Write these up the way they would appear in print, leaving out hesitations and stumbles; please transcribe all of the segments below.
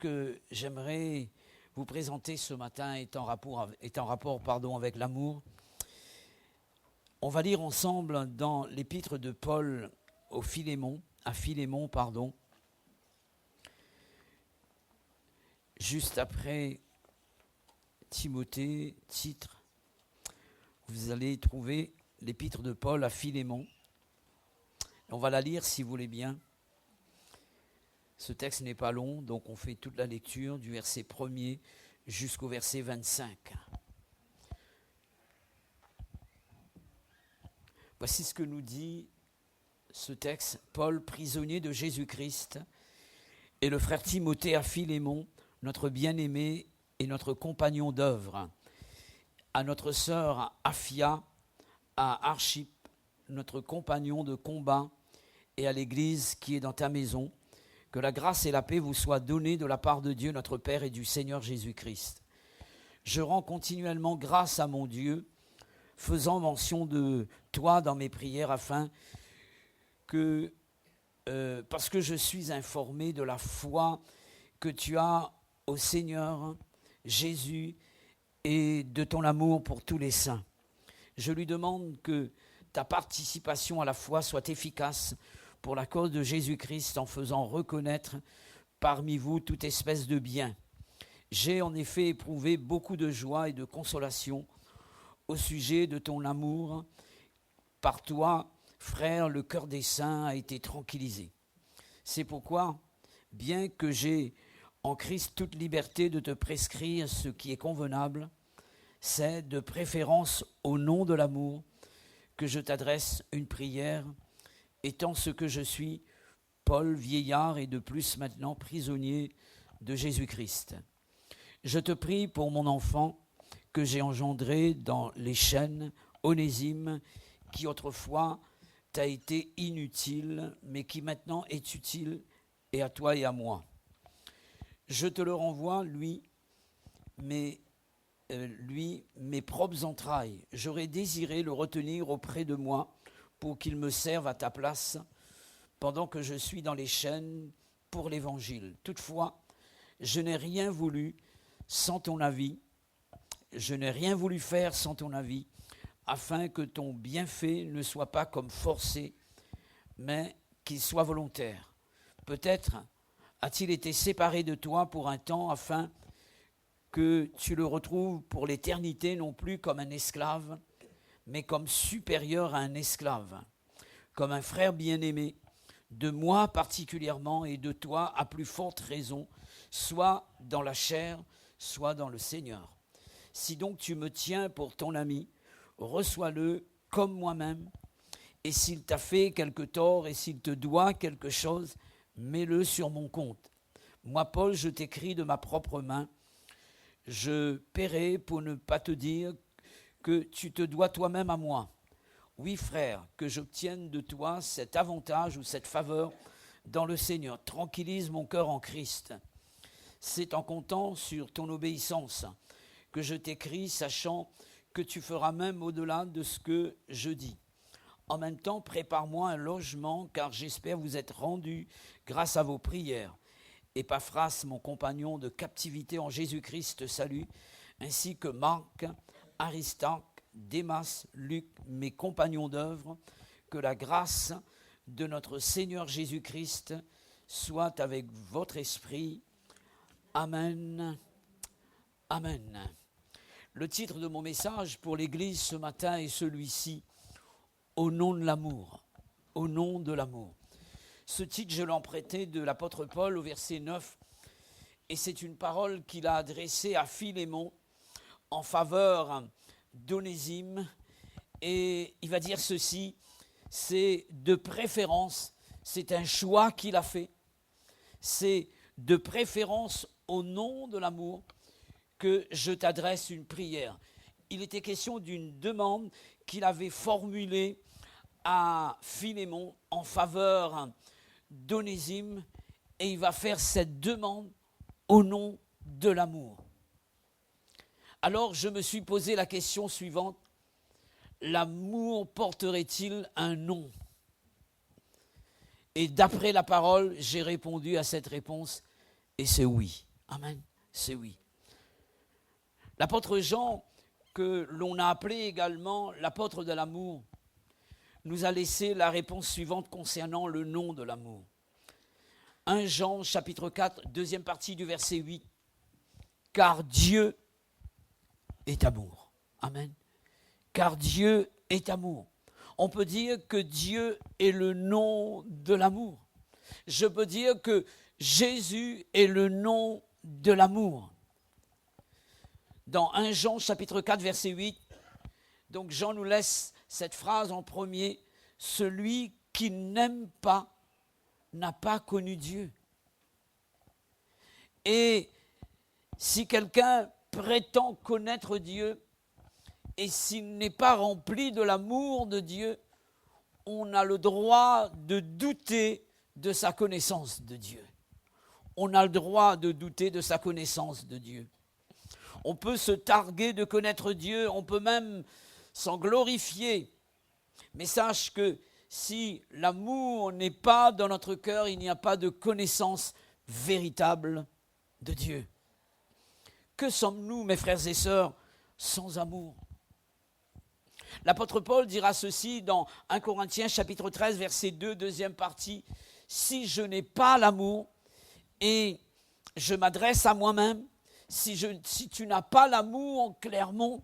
que j'aimerais vous présenter ce matin est en rapport avec l'amour. On va lire ensemble dans l'épître de Paul à Philémon, juste après Timothée, titre, vous allez trouver l'épître de Paul à Philémon. On va la lire si vous voulez bien. Ce texte n'est pas long, donc on fait toute la lecture du verset 1er jusqu'au verset 25. Voici ce que nous dit ce texte. Paul, prisonnier de Jésus-Christ, et le frère Timothée à Philémon, notre bien-aimé et notre compagnon d'œuvre, à notre sœur Aphia, à Archippe, notre compagnon de combat, et à l'Église qui est dans ta maison, que la grâce et la paix vous soient données de la part de Dieu notre Père et du Seigneur Jésus-Christ. Je rends continuellement grâce à mon Dieu, faisant mention de toi dans mes prières, afin que, parce que je suis informé de la foi que tu as au Seigneur Jésus et de ton amour pour tous les saints. Je lui demande que ta participation à la foi soit efficace pour la cause de Jésus-Christ, en faisant reconnaître parmi vous toute espèce de bien. J'ai en effet éprouvé beaucoup de joie et de consolation au sujet de ton amour. Par toi, frère, le cœur des saints a été tranquillisé. C'est pourquoi, bien que j'ai en Christ toute liberté de te prescrire ce qui est convenable, c'est de préférence au nom de l'amour que je t'adresse une prière, étant ce que je suis, Paul, vieillard et de plus maintenant prisonnier de Jésus-Christ. Je te prie pour mon enfant que j'ai engendré dans les chaînes, Onésime, qui autrefois t'a été inutile, mais qui maintenant est utile, et à toi et à moi. Je te le renvoie, lui, mes propres entrailles. J'aurais désiré le retenir auprès de moi pour qu'il me serve à ta place pendant que je suis dans les chaînes pour l'Évangile. Toutefois, je n'ai rien voulu sans ton avis. Je n'ai rien voulu faire sans ton avis, afin que ton bienfait ne soit pas comme forcé, mais qu'il soit volontaire. Peut-être a-t-il été séparé de toi pour un temps, afin que tu le retrouves pour l'éternité, non plus comme un esclave, mais comme supérieur à un esclave, comme un frère bien-aimé, de moi particulièrement et de toi à plus forte raison, soit dans la chair, soit dans le Seigneur. Si donc tu me tiens pour ton ami, reçois-le comme moi-même, et s'il t'a fait quelque tort et s'il te doit quelque chose, mets-le sur mon compte. Moi, Paul, je t'écris de ma propre main, je paierai pour ne pas te dire que tu te dois toi-même à moi. Oui, frère, que j'obtienne de toi cet avantage ou cette faveur dans le Seigneur. Tranquillise mon cœur en Christ. C'est en comptant sur ton obéissance que je t'écris, sachant que tu feras même au-delà de ce que je dis. En même temps, prépare-moi un logement, car j'espère vous être rendu grâce à vos prières. Épaphras, mon compagnon de captivité en Jésus-Christ, te salue, ainsi que Marc, Aristarque, Démas, Luc, mes compagnons d'œuvre. Que la grâce de notre Seigneur Jésus-Christ soit avec votre esprit. Amen. Amen. Le titre de mon message pour l'Église ce matin est celui-ci, au nom de l'amour. Au nom de l'amour. Ce titre, je l'ai emprunté de l'apôtre Paul au verset 9, et c'est une parole qu'il a adressée à Philémon en faveur d'Onésime, et il va dire ceci, c'est de préférence, c'est un choix qu'il a fait, c'est de préférence au nom de l'amour que je t'adresse une prière. Il était question d'une demande qu'il avait formulée à Philémon en faveur d'Onésime, et il va faire cette demande au nom de l'amour. Alors je me suis posé la question suivante, l'amour porterait-il un nom ? Et d'après la parole, j'ai répondu à cette réponse, et c'est oui. Amen, c'est oui. L'apôtre Jean, que l'on a appelé également l'apôtre de l'amour, nous a laissé la réponse suivante concernant le nom de l'amour. 1 Jean chapitre 4, deuxième partie du verset 8. Car Dieu est amour. Amen. Car Dieu est amour. On peut dire que Dieu est le nom de l'amour. Je peux dire que Jésus est le nom de l'amour. Dans 1 Jean chapitre 4 verset 8, donc Jean nous laisse cette phrase en premier, « Celui qui n'aime pas n'a pas connu Dieu. » Et si quelqu'un prétend connaître Dieu, et s'il n'est pas rempli de l'amour de Dieu, on a le droit de douter de sa connaissance de Dieu. On a le droit de douter de sa connaissance de Dieu. On peut se targuer de connaître Dieu, on peut même s'en glorifier. Mais sache que si l'amour n'est pas dans notre cœur, il n'y a pas de connaissance véritable de Dieu. Que sommes-nous, mes frères et sœurs, sans amour ? L'apôtre Paul dira ceci dans 1 Corinthiens chapitre 13, verset 2, deuxième partie. « Si je n'ai pas l'amour, et je m'adresse à moi-même, si tu n'as pas l'amour en Clermont,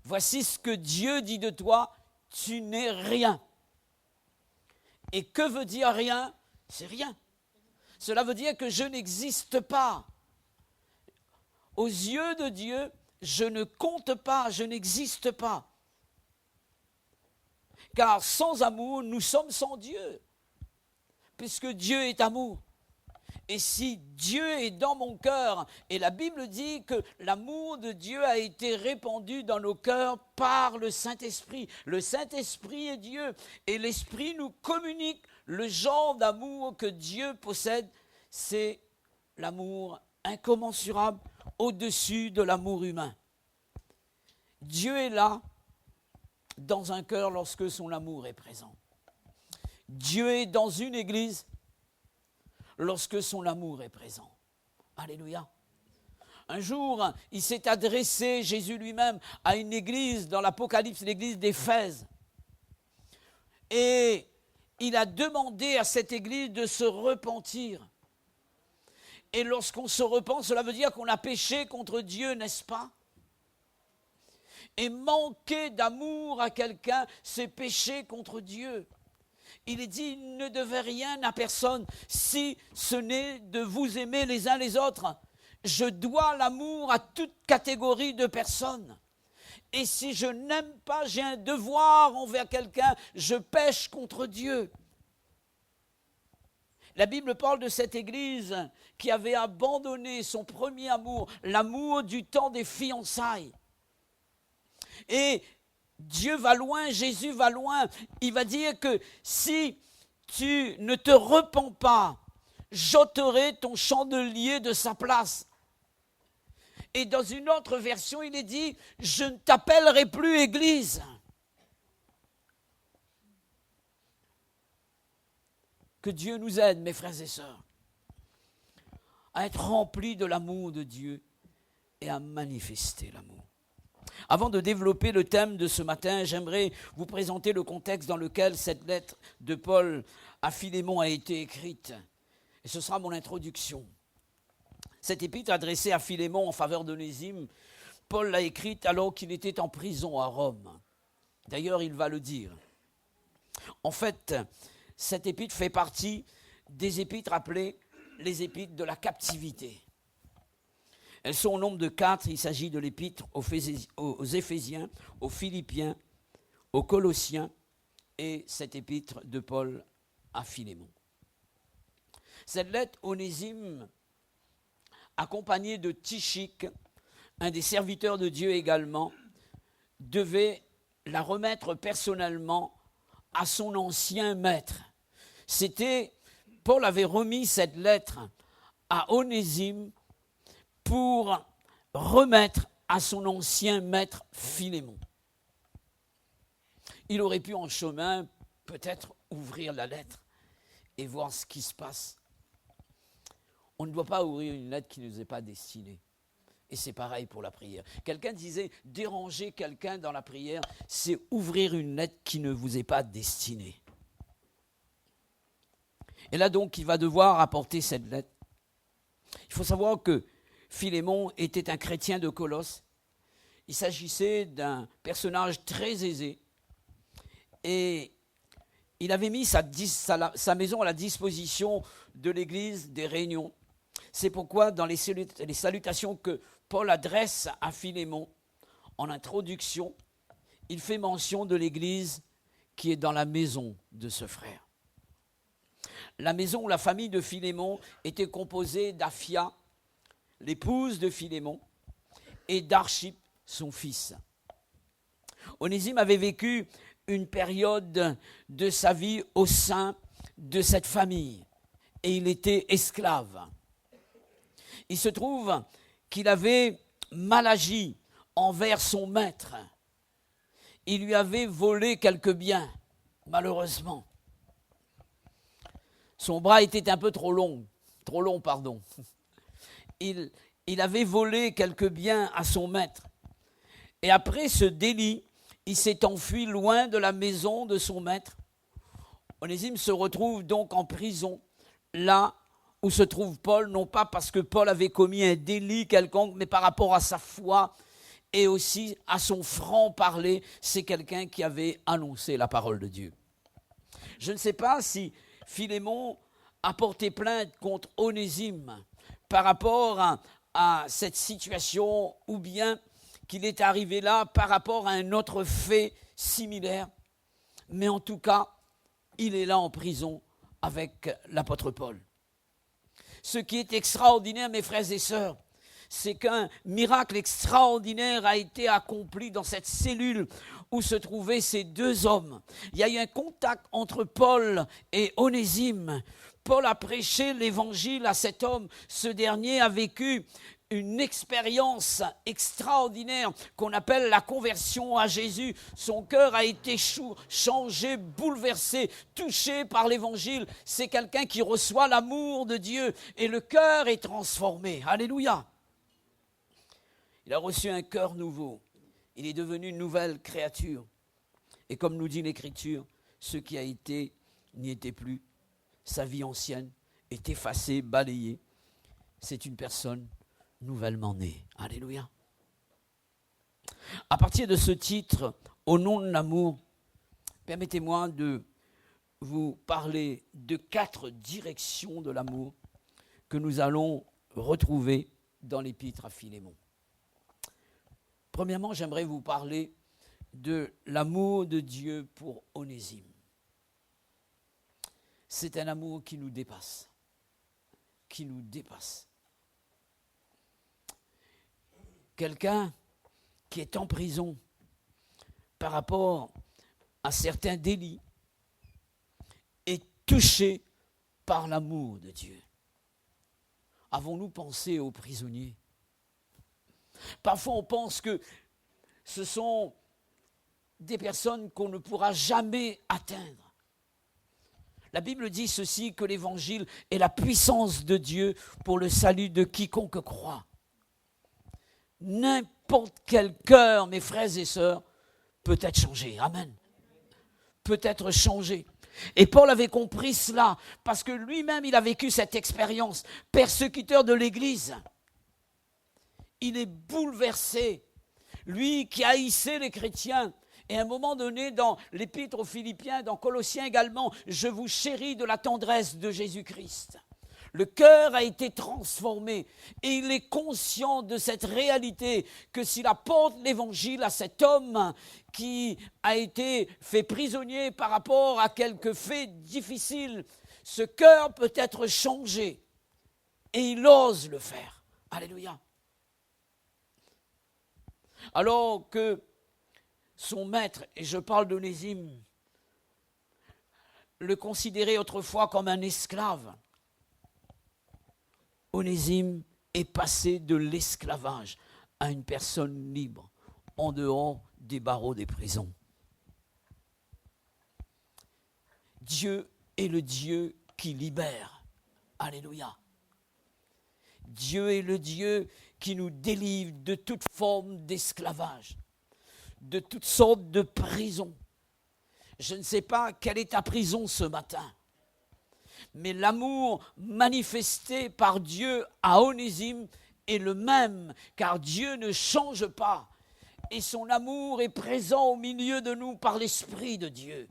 voici ce que Dieu dit de toi, tu n'es rien. » Et que veut dire rien ? C'est rien. Cela veut dire que je n'existe pas. Aux yeux de Dieu, je ne compte pas, je n'existe pas. Car sans amour, nous sommes sans Dieu, puisque Dieu est amour. Et si Dieu est dans mon cœur, et la Bible dit que l'amour de Dieu a été répandu dans nos cœurs par le Saint-Esprit. Le Saint-Esprit est Dieu, et l'Esprit nous communique le genre d'amour que Dieu possède. C'est l'amour incommensurable au-dessus de l'amour humain. Dieu est là dans un cœur lorsque son amour est présent. Dieu est dans une église lorsque son amour est présent. Alléluia. Un jour, il s'est adressé, Jésus lui-même, à une église dans l'Apocalypse, l'église d'Éphèse. Et il a demandé à cette église de se repentir. Et lorsqu'on se repent, cela veut dire qu'on a péché contre Dieu, n'est-ce pas ? Et manquer d'amour à quelqu'un, c'est pécher contre Dieu. Il est dit, il ne devait rien à personne si ce n'est de vous aimer les uns les autres. Je dois l'amour à toute catégorie de personnes. Et si je n'aime pas, j'ai un devoir envers quelqu'un, je pêche contre Dieu. La Bible parle de cette église qui avait abandonné son premier amour, l'amour du temps des fiançailles. Et Dieu va loin, Jésus va loin. Il va dire que si tu ne te repens pas, j'ôterai ton chandelier de sa place. Et dans une autre version, il est dit, je ne t'appellerai plus église. Que Dieu nous aide, mes frères et sœurs, à être remplis de l'amour de Dieu et à manifester l'amour. Avant de développer le thème de ce matin, j'aimerais vous présenter le contexte dans lequel cette lettre de Paul à Philémon a été écrite. Et ce sera mon introduction. Cette épître adressée à Philémon en faveur d'Onésime, Paul l'a écrite alors qu'il était en prison à Rome. D'ailleurs, il va le dire. En fait, cette épître fait partie des épîtres appelées les épîtres de la captivité. Elles sont au nombre de 4. Il s'agit de l'épître aux Éphésiens, aux Philippiens, aux Colossiens et cette épître de Paul à Philémon. Cette lettre, Onésime, accompagné de Tychique, un des serviteurs de Dieu également, devait la remettre personnellement à son ancien maître. Paul avait remis cette lettre à Onésime pour remettre à son ancien maître Philémon. Il aurait pu en chemin peut-être ouvrir la lettre et voir ce qui se passe. On ne doit pas ouvrir une lettre qui ne nous est pas destinée. Et c'est pareil pour la prière. Quelqu'un disait, déranger quelqu'un dans la prière, c'est ouvrir une lettre qui ne vous est pas destinée. Et là donc, il va devoir apporter cette lettre. Il faut savoir que Philémon était un chrétien de Colosse. Il s'agissait d'un personnage très aisé. Et il avait mis sa maison à la disposition de l'église des réunions. C'est pourquoi dans les salutations que Paul adresse à Philémon, en introduction, il fait mention de l'église qui est dans la maison de ce frère. La maison, la famille de Philémon était composée d'Aphia, l'épouse de Philémon, et d'Archippe, son fils. Onésime avait vécu une période de sa vie au sein de cette famille, et il était esclave. Il se trouve qu'il avait mal agi envers son maître. Il lui avait volé quelques biens, malheureusement. Son bras était un peu trop long. Il avait volé quelques biens à son maître. Et après ce délit, il s'est enfui loin de la maison de son maître. Onésime se retrouve donc en prison, là où se trouve Paul, non pas parce que Paul avait commis un délit quelconque, mais par rapport à sa foi et aussi à son franc-parler. C'est quelqu'un qui avait annoncé la parole de Dieu. Je ne sais pas si Philémon a porté plainte contre Onésime par rapport à cette situation, ou bien qu'il est arrivé là par rapport à un autre fait similaire. Mais en tout cas, il est là en prison avec l'apôtre Paul. Ce qui est extraordinaire, mes frères et sœurs, c'est qu'un miracle extraordinaire a été accompli dans cette cellule où se trouvaient ces deux hommes. Il y a eu un contact entre Paul et Onésime. Paul a prêché l'évangile à cet homme. Ce dernier a vécu une expérience extraordinaire qu'on appelle la conversion à Jésus. Son cœur a été changé, bouleversé, touché par l'évangile. C'est quelqu'un qui reçoit l'amour de Dieu et le cœur est transformé. Alléluia! Il a reçu un cœur nouveau. Il est devenu une nouvelle créature. Et comme nous dit l'Écriture, ce qui a été n'y était plus. Sa vie ancienne est effacée, balayée. C'est une personne nouvellement née. Alléluia. À partir de ce titre, au nom de l'amour, permettez-moi de vous parler de 4 directions de l'amour que nous allons retrouver dans l'épître à Philémon. Premièrement, j'aimerais vous parler de l'amour de Dieu pour Onésime. C'est un amour qui nous dépasse. Qui nous dépasse. Quelqu'un qui est en prison par rapport à certains délits est touché par l'amour de Dieu. Avons-nous pensé aux prisonniers ? Parfois, on pense que ce sont des personnes qu'on ne pourra jamais atteindre. La Bible dit ceci, que l'évangile est la puissance de Dieu pour le salut de quiconque croit. N'importe quel cœur, mes frères et sœurs, peut être changé. Amen. Peut être changé. Et Paul avait compris cela, parce que lui-même, il a vécu cette expérience. Persécuteur de l'Église. Il est bouleversé. Lui qui haïssait les chrétiens. Et à un moment donné, dans l'épître aux Philippiens, dans Colossiens également, je vous chéris de la tendresse de Jésus-Christ. Le cœur a été transformé et il est conscient de cette réalité que s'il apporte l'évangile à cet homme qui a été fait prisonnier par rapport à quelques faits difficiles, ce cœur peut être changé et il ose le faire. Alléluia. Alors que son maître, et je parle d'Onésime, le considérait autrefois comme un esclave, Onésime est passé de l'esclavage à une personne libre, en dehors des barreaux des prisons. Dieu est le Dieu qui libère. Alléluia. Dieu est le Dieu qui nous délivre de toute forme d'esclavage, de toutes sortes de prisons. Je ne sais pas quelle est ta prison ce matin, mais l'amour manifesté par Dieu à Onésime est le même, car Dieu ne change pas et son amour est présent au milieu de nous par l'Esprit de Dieu.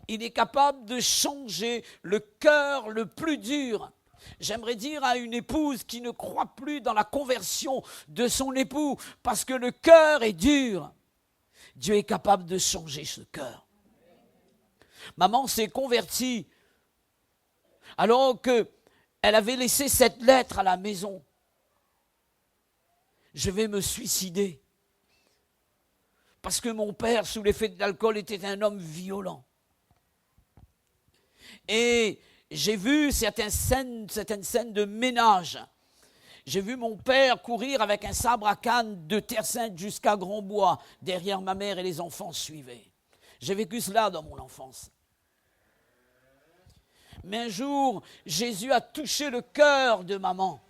Il est capable de changer le cœur le plus dur. J'aimerais dire à une épouse qui ne croit plus dans la conversion de son époux parce que le cœur est dur. Dieu est capable de changer ce cœur. Maman s'est convertie alors qu'elle avait laissé cette lettre à la maison. Je vais me suicider parce que mon père, sous l'effet de l'alcool, était un homme violent. Et j'ai vu certaines scènes de ménage. J'ai vu mon père courir avec un sabre à canne de Terre Sainte jusqu'à Grandbois. Derrière ma mère et les enfants suivaient. J'ai vécu cela dans mon enfance. Mais un jour, Jésus a touché le cœur de maman.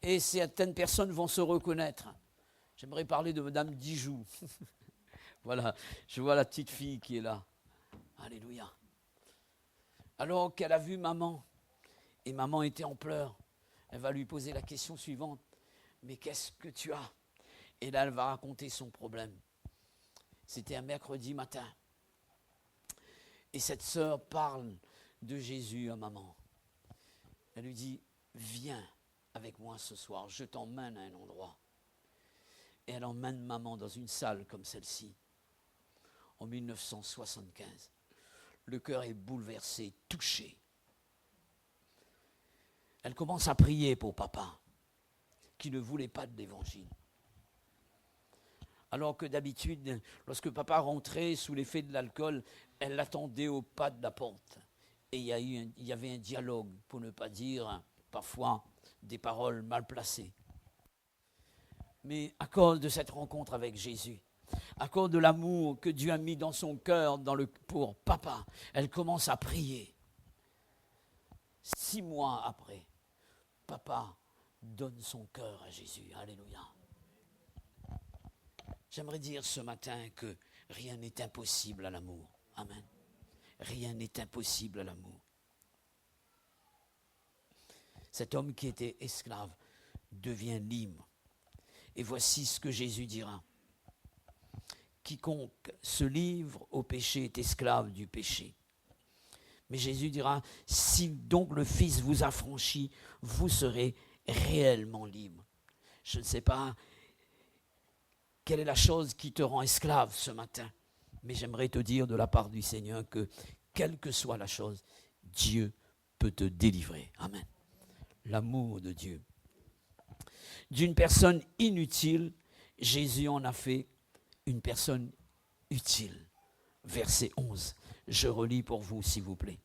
Et certaines personnes vont se reconnaître. J'aimerais parler de Madame Dijoux. Voilà, je vois la petite fille qui est là. Alléluia. Alors qu'elle a vu maman, et maman était en pleurs, elle va lui poser la question suivante. Mais qu'est-ce que tu as? Et là, elle va raconter son problème. C'était un mercredi matin. Et cette sœur parle de Jésus à maman. Elle lui dit, viens avec moi ce soir, je t'emmène à un endroit. Et elle emmène maman dans une salle comme celle-ci, en 1975. Le cœur est bouleversé, touché. Elle commence à prier pour papa, qui ne voulait pas de l'évangile. Alors que d'habitude, lorsque papa rentrait sous l'effet de l'alcool, elle l'attendait au pas de la porte. Et il y avait un dialogue, pour ne pas dire parfois des paroles mal placées. Mais à cause de cette rencontre avec Jésus, à cause de l'amour que Dieu a mis dans son cœur pour papa, elle commence à prier. 6 mois après, papa donne son cœur à Jésus. Alléluia. J'aimerais dire ce matin que rien n'est impossible à l'amour. Amen. Rien n'est impossible à l'amour. Cet homme qui était esclave devient libre. Et voici ce que Jésus dira. Quiconque se livre au péché est esclave du péché. Mais Jésus dira, si donc le Fils vous affranchit, vous serez réellement libre. Je ne sais pas quelle est la chose qui te rend esclave ce matin, mais j'aimerais te dire de la part du Seigneur que, quelle que soit la chose, Dieu peut te délivrer. Amen. L'amour de Dieu. D'une personne inutile, Jésus en a fait une personne utile. Verset 11. Je relis pour vous, s'il vous plaît.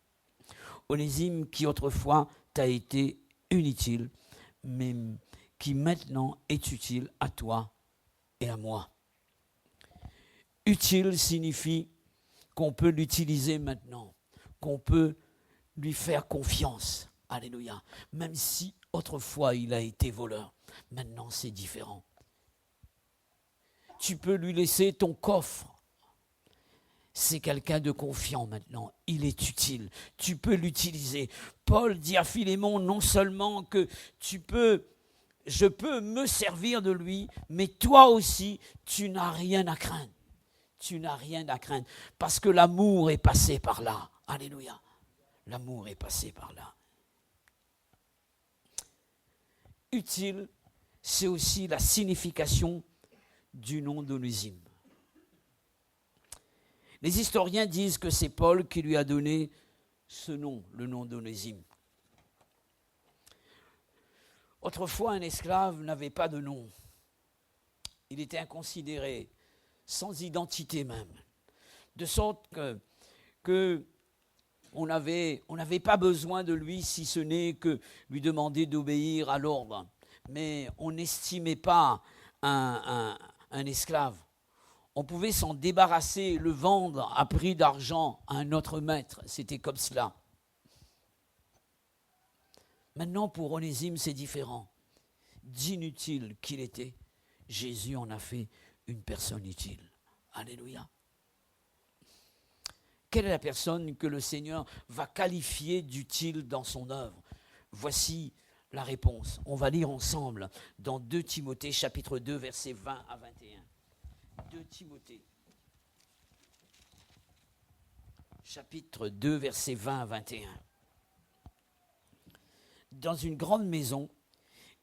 Onésime, qui autrefois t'a été inutile, mais qui maintenant est utile à toi et à moi. Utile signifie qu'on peut l'utiliser maintenant, qu'on peut lui faire confiance. Alléluia. Même si autrefois il a été voleur, maintenant c'est différent. Tu peux lui laisser ton coffre. C'est quelqu'un de confiant maintenant. Il est utile. Tu peux l'utiliser. Paul dit à Philémon non seulement que je peux me servir de lui, mais toi aussi, tu n'as rien à craindre. Tu n'as rien à craindre parce que l'amour est passé par là. Alléluia. L'amour est passé par là. Utile, c'est aussi la signification du nom d'Onésime. Les historiens disent que c'est Paul qui lui a donné ce nom, le nom d'Onésime. Autrefois, un esclave n'avait pas de nom. Il était inconsidéré, sans identité même. De sorte que on n'avait pas besoin de lui, si ce n'est que lui demander d'obéir à l'ordre. Mais on n'estimait pas un esclave. On pouvait s'en débarrasser, le vendre à prix d'argent à un autre maître. C'était comme cela. Maintenant, pour Onésime, c'est différent. D'inutile qu'il était, Jésus en a fait une personne utile. Alléluia. Quelle est la personne que le Seigneur va qualifier d'utile dans son œuvre? Voici la réponse. On va lire ensemble dans 2 Timothée chapitre 2 versets 20 à 21. 2 Timothée chapitre 2 versets 20 à 21. Dans une grande maison,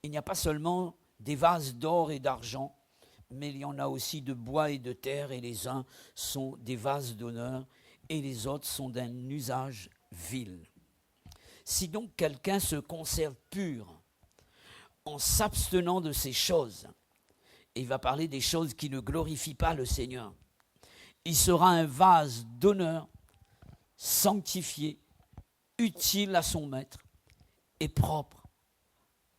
il n'y a pas seulement des vases d'or et d'argent, mais il y en a aussi de bois et de terre, et les uns sont des vases d'honneur, et les autres sont d'un usage vil. Si donc quelqu'un se conserve pur en s'abstenant de ces choses, et il va parler des choses qui ne glorifient pas le Seigneur, il sera un vase d'honneur, sanctifié, utile à son maître et propre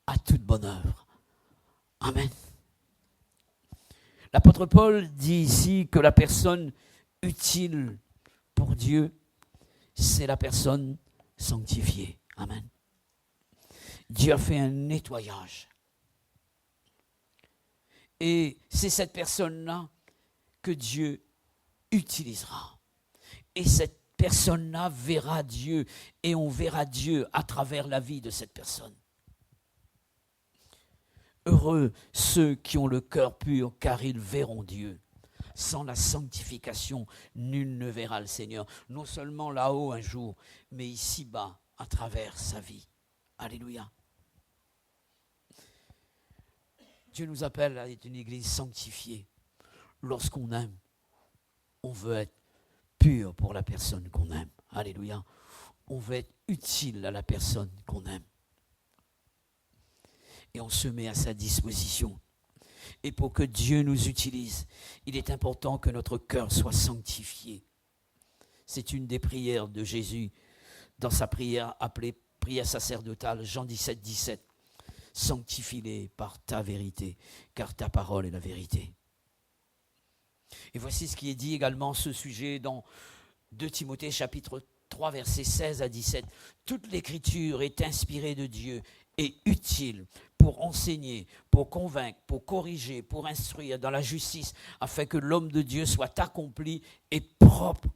à toute bonne œuvre. Amen. L'apôtre Paul dit ici que la personne utile pour Dieu, c'est la personne sanctifiée. Amen. Dieu a fait un nettoyage. Et c'est cette personne-là que Dieu utilisera. Et cette personne-là verra Dieu, et on verra Dieu à travers la vie de cette personne. Heureux ceux qui ont le cœur pur, car ils verront Dieu. Sans la sanctification, nul ne verra le Seigneur. Non seulement là-haut un jour, mais ici-bas, à travers sa vie. Alléluia. Dieu nous appelle à être une église sanctifiée. Lorsqu'on aime, on veut être pur pour la personne qu'on aime. Alléluia. On veut être utile à la personne qu'on aime. Et on se met à sa disposition. Et pour que Dieu nous utilise, il est important que notre cœur soit sanctifié. C'est une des prières de Jésus dans sa prière appelée prière sacerdotale, Jean 17, 17. Sanctifie-les par ta vérité, car ta parole est la vérité. Et voici ce qui est dit également ce sujet dans 2 Timothée chapitre 3 versets 16 à 17. Toute l'écriture est inspirée de Dieu et utile pour enseigner, pour convaincre, pour corriger, pour instruire dans la justice, afin que l'homme de Dieu soit accompli et propre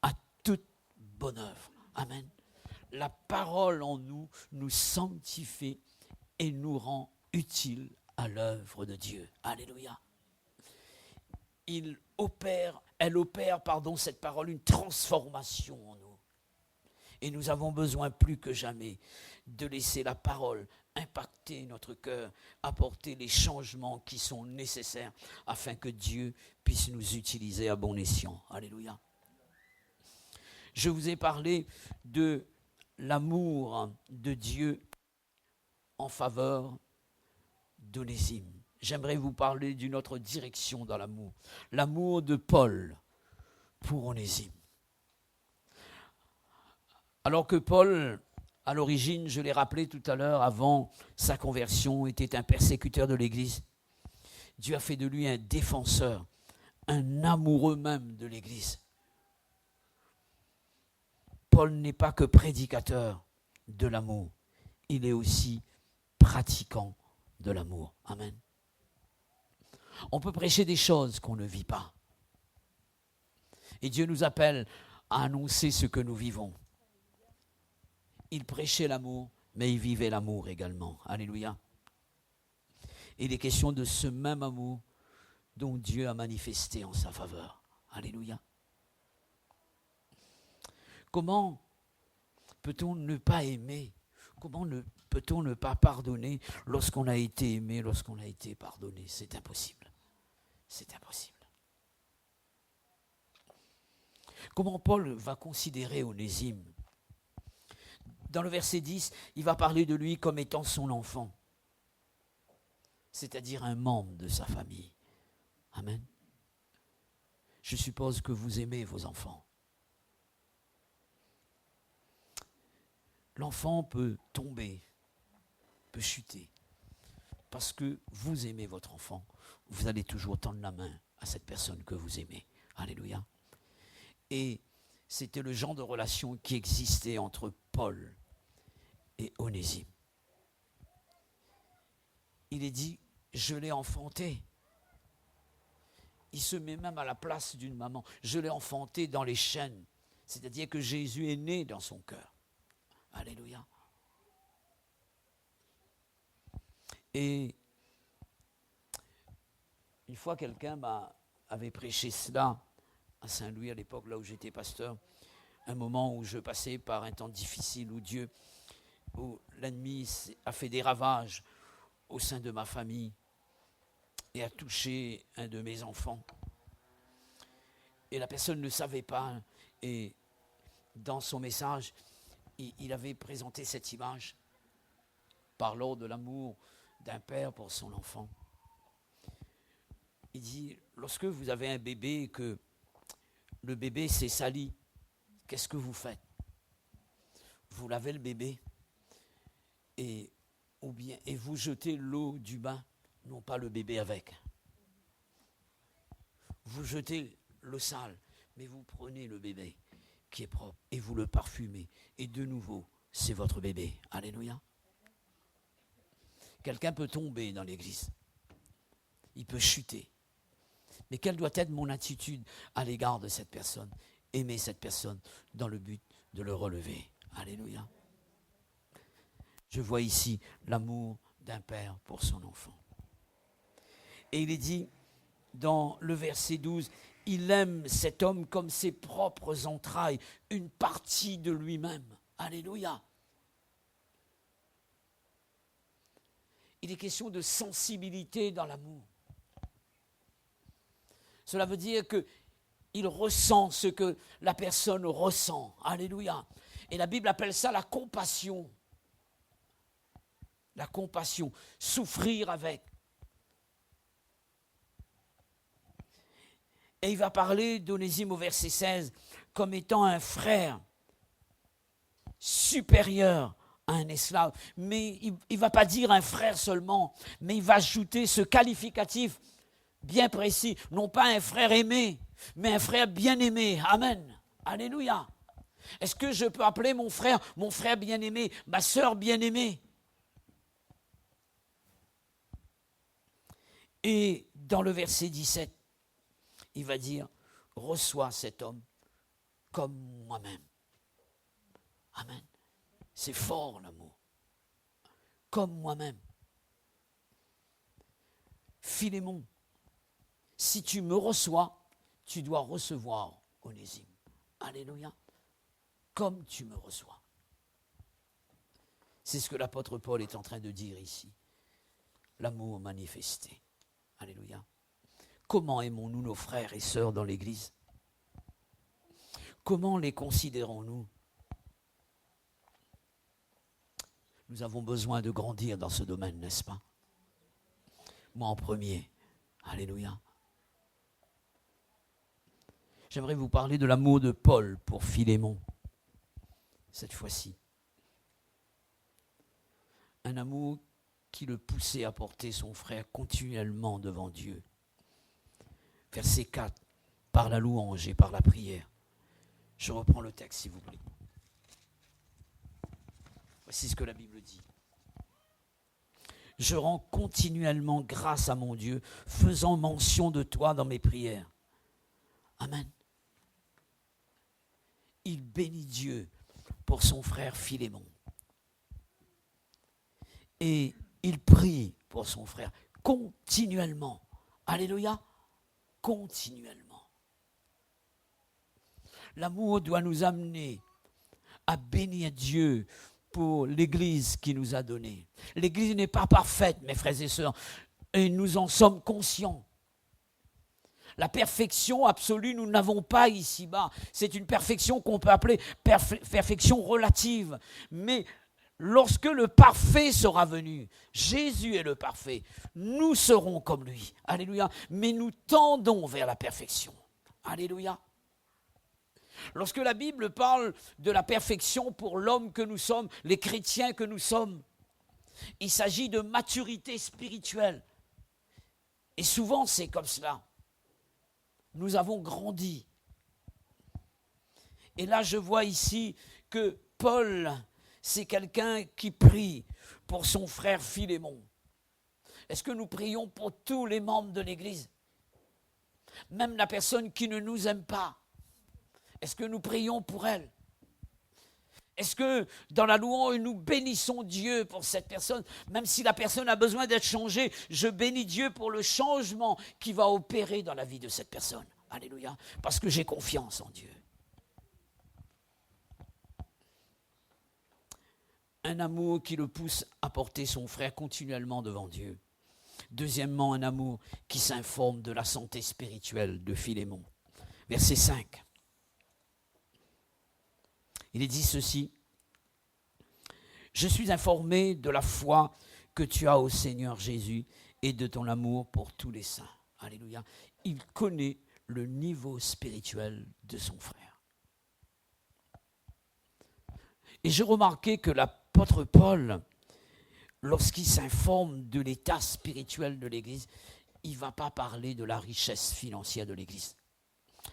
à toute bonne œuvre. Amen. La parole en nous nous sanctifie et nous rend utiles à l'œuvre de Dieu. Alléluia. Elle opère, cette parole, une transformation en nous. Et nous avons besoin plus que jamais de laisser la parole impacter notre cœur, apporter les changements qui sont nécessaires afin que Dieu puisse nous utiliser à bon escient. Alléluia. Je vous ai parlé de l'amour de Dieu en faveur d'Onésime. J'aimerais vous parler d'une autre direction dans l'amour. L'amour de Paul pour Onésime. Alors que Paul, à l'origine, je l'ai rappelé tout à l'heure, avant sa conversion, était un persécuteur de l'Église, Dieu a fait de lui un défenseur, un amoureux même de l'Église. Paul n'est pas que prédicateur de l'amour, il est aussi pratiquant de l'amour. Amen. On peut prêcher des choses qu'on ne vit pas. Et Dieu nous appelle à annoncer ce que nous vivons. Il prêchait l'amour, mais il vivait l'amour également. Alléluia. Et il est question de ce même amour dont Dieu a manifesté en sa faveur. Alléluia. Comment peut-on ne pas aimer? Comment peut-on ne pas pardonner lorsqu'on a été aimé, lorsqu'on a été pardonné? C'est impossible. C'est impossible. Comment Paul va considérer Onésime? Dans le verset 10, il va parler de lui comme étant son enfant, c'est-à-dire un membre de sa famille. Amen. Je suppose que vous aimez vos enfants. L'enfant peut tomber, peut chuter. Parce que vous aimez votre enfant, vous allez toujours tendre la main à cette personne que vous aimez. Alléluia. Et c'était le genre de relation qui existait entre Paul et Onésime. il est dit, je l'ai enfanté. Il se met même à la place d'une maman. Je l'ai enfanté dans les chaînes. C'est-à-dire que Jésus est né dans son cœur. Alléluia. Et une fois, quelqu'un avait prêché cela à Saint-Louis, à l'époque, là où j'étais pasteur, un moment où je passais par un temps difficile, où l'ennemi a fait des ravages au sein de ma famille et a touché un de mes enfants. Et la personne ne savait pas. Et dans son message, il avait présenté cette image, parlant de l'amour d'un père pour son enfant. Il dit, lorsque vous avez un bébé et que le bébé s'est sali, qu'est-ce que vous faites? Vous lavez le bébé et vous jetez l'eau du bain, non pas le bébé avec. Vous jetez le sale, mais vous prenez le bébé qui est propre et vous le parfumez. Et de nouveau, c'est votre bébé. Alléluia. Quelqu'un peut tomber dans l'église. Il peut chuter. Mais quelle doit être mon attitude à l'égard de cette personne? Aimer cette personne dans le but de le relever. Alléluia. Je vois ici l'amour d'un père pour son enfant. Et il est dit dans le verset 12, il aime cet homme comme ses propres entrailles, une partie de lui-même. Alléluia. Il est question de sensibilité dans l'amour. Cela veut dire qu'il ressent ce que la personne ressent. Alléluia. Et la Bible appelle ça la compassion. La compassion, souffrir avec. Et il va parler d'Onésime au verset 16 comme étant un frère supérieur à un esclave. Mais il ne va pas dire un frère seulement, mais il va ajouter ce qualificatif bien précis. Non pas un frère aimé, mais un frère bien-aimé. Amen. Alléluia. Est-ce que je peux appeler mon frère bien-aimé, ma sœur bien-aimée? Et dans le verset 17, il va dire, reçois cet homme comme moi-même. Amen. C'est fort l'amour. Comme moi-même. Philémon, si tu me reçois, tu dois recevoir Onésime. Alléluia. Comme tu me reçois. C'est ce que l'apôtre Paul est en train de dire ici. L'amour manifesté. Alléluia. Comment aimons-nous nos frères et sœurs dans l'Église? Comment les considérons-nous? Nous avons besoin de grandir dans ce domaine, n'est-ce pas? Moi en premier. Alléluia. J'aimerais vous parler de l'amour de Paul pour Philémon, cette fois-ci. Un amour qui le poussait à porter son frère continuellement devant Dieu. Verset 4, par la louange et par la prière. Je reprends le texte, s'il vous plaît. Voici ce que la Bible dit. Je rends continuellement grâce à mon Dieu, faisant mention de toi dans mes prières. Amen. Il bénit Dieu pour son frère Philémon. Et il prie pour son frère continuellement. Alléluia. Continuellement. L'amour doit nous amener à bénir Dieu pour l'Église qu'il nous a donnée. L'Église n'est pas parfaite, mes frères et sœurs, et nous en sommes conscients. La perfection absolue, nous n'avons pas ici-bas. C'est une perfection qu'on peut appeler perfection relative. Mais lorsque le parfait sera venu, Jésus est le parfait, nous serons comme lui. Alléluia. Mais nous tendons vers la perfection. Alléluia. Lorsque la Bible parle de la perfection pour l'homme que nous sommes, les chrétiens que nous sommes, il s'agit de maturité spirituelle. Et souvent, c'est comme cela. Nous avons grandi. Et là, je vois ici que Paul, c'est quelqu'un qui prie pour son frère Philémon. Est-ce que nous prions pour tous les membres de l'Église? Même la personne qui ne nous aime pas. Est-ce que nous prions pour elle? Est-ce que dans la louange, nous bénissons Dieu pour cette personne? Même si la personne a besoin d'être changée, je bénis Dieu pour le changement qui va opérer dans la vie de cette personne. Alléluia. Parce que j'ai confiance en Dieu. Un amour qui le pousse à porter son frère continuellement devant Dieu. Deuxièmement, un amour qui s'informe de la santé spirituelle de Philémon. Verset 5. Il est dit ceci: je suis informé de la foi que tu as au Seigneur Jésus et de ton amour pour tous les saints. Alléluia. Il connaît le niveau spirituel de son frère. Et j'ai remarqué que l'apôtre Paul, lorsqu'il s'informe de l'état spirituel de l'Église, il ne va pas parler de la richesse financière de l'Église.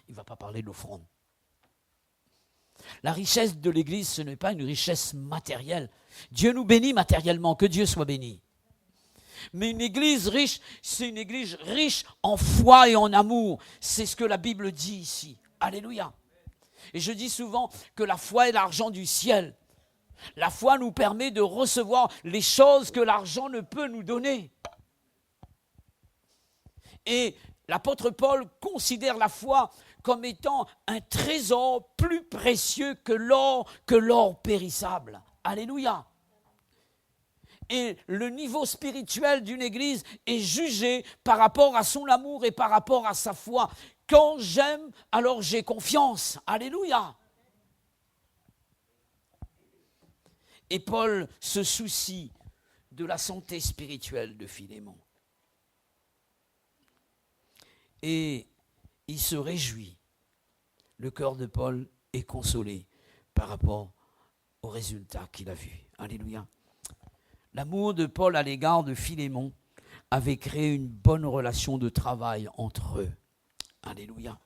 Il ne va pas parler de l'offrande. La richesse de l'Église, ce n'est pas une richesse matérielle. Dieu nous bénit matériellement, que Dieu soit béni. Mais une Église riche, c'est une Église riche en foi et en amour. C'est ce que la Bible dit ici. Alléluia. Et je dis souvent que la foi est l'argent du ciel. La foi nous permet de recevoir les choses que l'argent ne peut nous donner. Et l'apôtre Paul considère la foi comme étant un trésor plus précieux que l'or périssable. Alléluia. Et le niveau spirituel d'une église est jugé par rapport à son amour et par rapport à sa foi. Quand j'aime, alors j'ai confiance. Alléluia. Et Paul se soucie de la santé spirituelle de Philémon. Et il se réjouit. Le cœur de Paul est consolé par rapport au résultat qu'il a vu. Alléluia. L'amour de Paul à l'égard de Philémon avait créé une bonne relation de travail entre eux. Alléluia.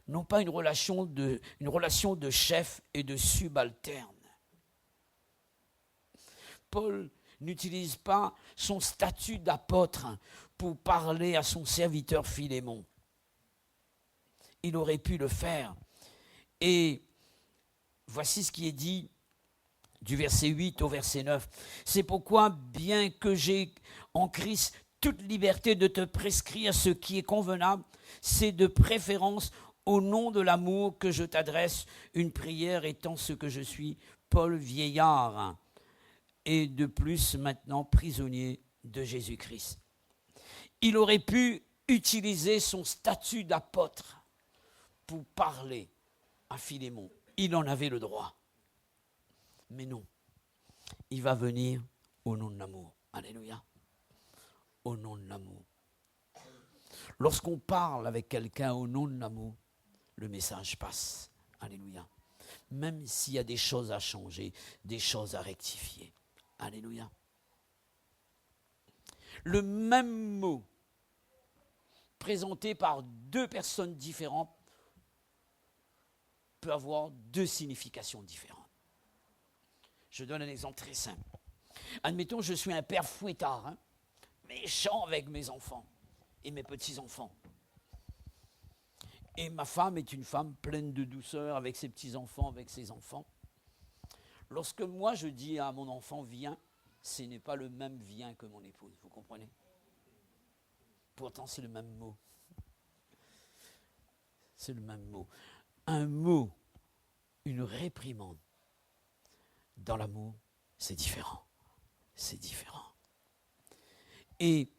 Non pas une relation de chef et de subalterne. Paul n'utilise pas son statut d'apôtre pour parler à son serviteur Philémon. Il aurait pu le faire. Et voici ce qui est dit du verset 8 au verset 9. C'est pourquoi, bien que j'ai en Christ toute liberté de te prescrire ce qui est convenable, c'est de préférence au nom de l'amour que je t'adresse une prière étant ce que je suis, Paul vieillard, et de plus maintenant prisonnier de Jésus-Christ. Il aurait pu utiliser son statut d'apôtre pour parler à Philémon. Il en avait le droit. Mais non, il va venir au nom de l'amour. Alléluia. Au nom de l'amour. Lorsqu'on parle avec quelqu'un au nom de l'amour, le message passe. Alléluia. Même s'il y a des choses à changer, des choses à rectifier. Alléluia. Le même mot présenté par deux personnes différentes peut avoir deux significations différentes. Je donne un exemple très simple. Admettons, je suis un père fouettard, méchant avec mes enfants et mes petits-enfants. Et ma femme est une femme pleine de douceur avec ses petits-enfants, avec ses enfants. Lorsque moi je dis à mon enfant « viens », ce n'est pas le même « viens » que mon épouse, vous comprenez? Pourtant, c'est le même mot. C'est le même mot. Un mot, une réprimande, dans l'amour, c'est différent. C'est différent. Et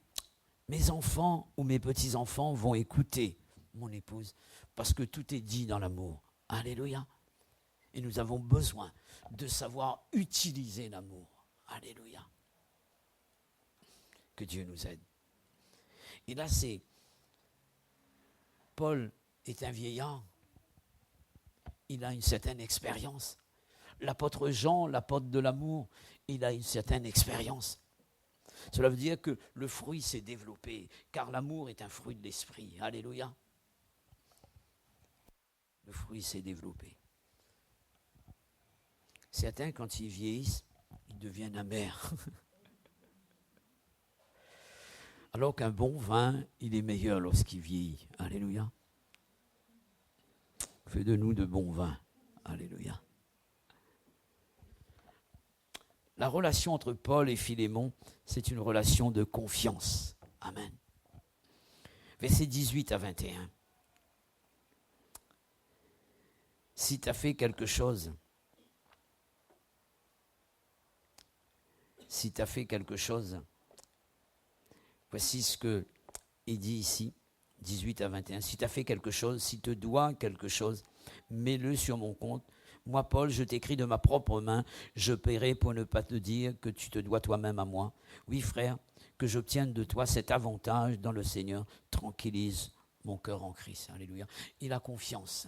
mes enfants ou mes petits-enfants vont écouter mon épouse parce que tout est dit dans l'amour. Alléluia. Et nous avons besoin de savoir utiliser l'amour. Alléluia. Que Dieu nous aide. Et là, c'est Paul est un vieillard. Il a une certaine expérience. L'apôtre Jean, l'apôtre de l'amour, il a une certaine expérience. Cela veut dire que le fruit s'est développé, car l'amour est un fruit de l'esprit. Alléluia. Le fruit s'est développé. Certains, quand ils vieillissent, ils deviennent amers. Alors qu'un bon vin, il est meilleur lorsqu'il vieillit. Alléluia. Fais de nous de bons vins. Alléluia. La relation entre Paul et Philémon, c'est une relation de confiance. Amen. Versets 18 à 21. Si tu as fait quelque chose, voici ce qu'il dit ici, 18 à 21. Si tu as fait quelque chose, si tu dois quelque chose, mets-le sur mon compte. Moi, Paul, je t'écris de ma propre main, je paierai pour ne pas te dire que tu te dois toi-même à moi. Oui, frère, que j'obtienne de toi cet avantage dans le Seigneur, tranquillise mon cœur en Christ. Alléluia. Il a confiance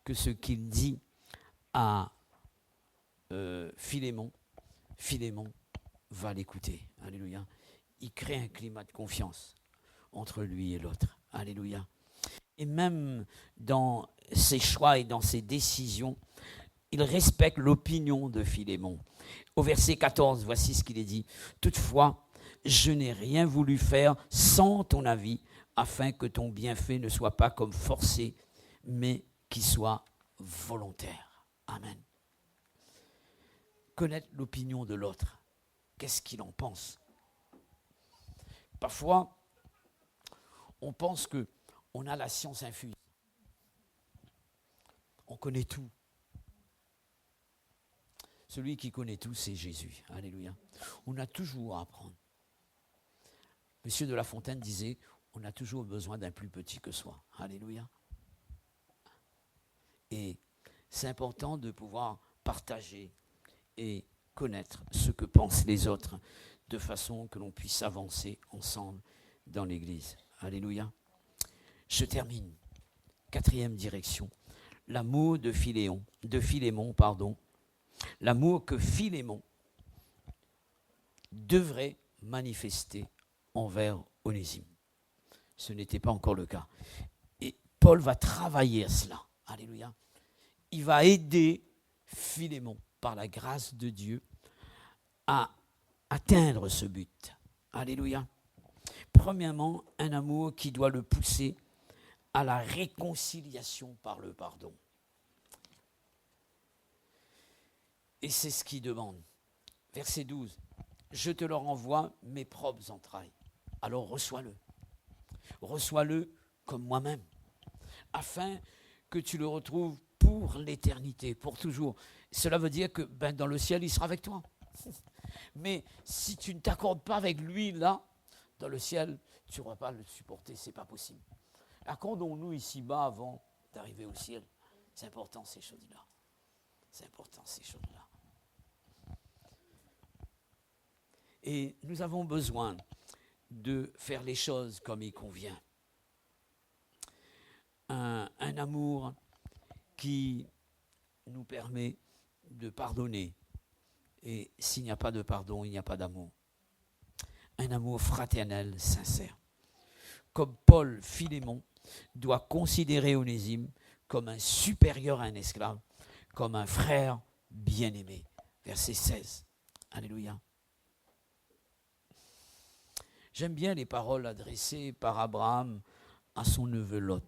que ce qu'il dit à Philémon va l'écouter. Alléluia. Il crée un climat de confiance entre lui et l'autre. Alléluia. Et même dans ses choix et dans ses décisions, il respecte l'opinion de Philémon. Au verset 14, voici ce qu'il est dit. Toutefois, je n'ai rien voulu faire sans ton avis, afin que ton bienfait ne soit pas comme forcé, mais qu'il soit volontaire. Amen. Connaître l'opinion de l'autre. Qu'est-ce qu'il en pense? Parfois, on pense qu'on a la science infuse. On connaît tout. Celui qui connaît tout, c'est Jésus. Alléluia. On a toujours à apprendre. Monsieur de La Fontaine disait, on a toujours besoin d'un plus petit que soi. Alléluia. Et c'est important de pouvoir partager et connaître ce que pensent les autres, de façon que l'on puisse avancer ensemble dans l'Église. Alléluia. Je termine. 4e direction. L'amour de Philémon, l'amour que Philémon devrait manifester envers Onésime. Ce n'était pas encore le cas. Et Paul va travailler à cela. Alléluia. Il va aider Philémon, par la grâce de Dieu, à atteindre ce but. Alléluia. Premièrement, un amour qui doit le pousser à la réconciliation par le pardon. Et c'est ce qu'il demande. Verset 12. Je te leur envoie mes propres entrailles. Alors reçois-le. Reçois-le comme moi-même, afin que tu le retrouves pour l'éternité, pour toujours. Cela veut dire que dans le ciel, il sera avec toi. Mais si tu ne t'accordes pas avec lui là, dans le ciel, tu ne pourras pas le supporter, ce n'est pas possible. Accordons-nous ici-bas avant d'arriver au ciel. C'est important ces choses-là. C'est important ces choses-là. Et nous avons besoin de faire les choses comme il convient. Un amour qui nous permet de pardonner. Et s'il n'y a pas de pardon, il n'y a pas d'amour. Un amour fraternel, sincère. Comme Paul, Philémon doit considérer Onésime comme un supérieur à un esclave, comme un frère bien-aimé. Verset 16. Alléluia. J'aime bien les paroles adressées par Abraham à son neveu Lot.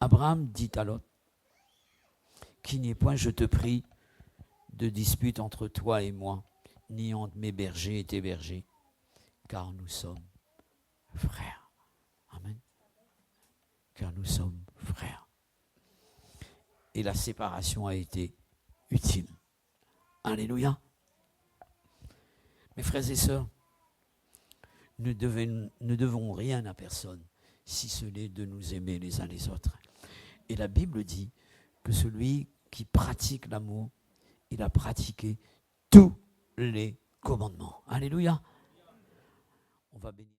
Abraham dit à Lot, qu'il n'y ait point, je te prie, de dispute entre toi et moi, ni entre mes bergers et tes bergers, car nous sommes frères. Amen. Car nous sommes frères. Et la séparation a été utile. Alléluia. Mes frères et sœurs, nous ne devons rien à personne, si ce n'est de nous aimer les uns les autres. Et la Bible dit que celui qui pratique l'amour, il a pratiqué tous les commandements. Alléluia. On va bénir.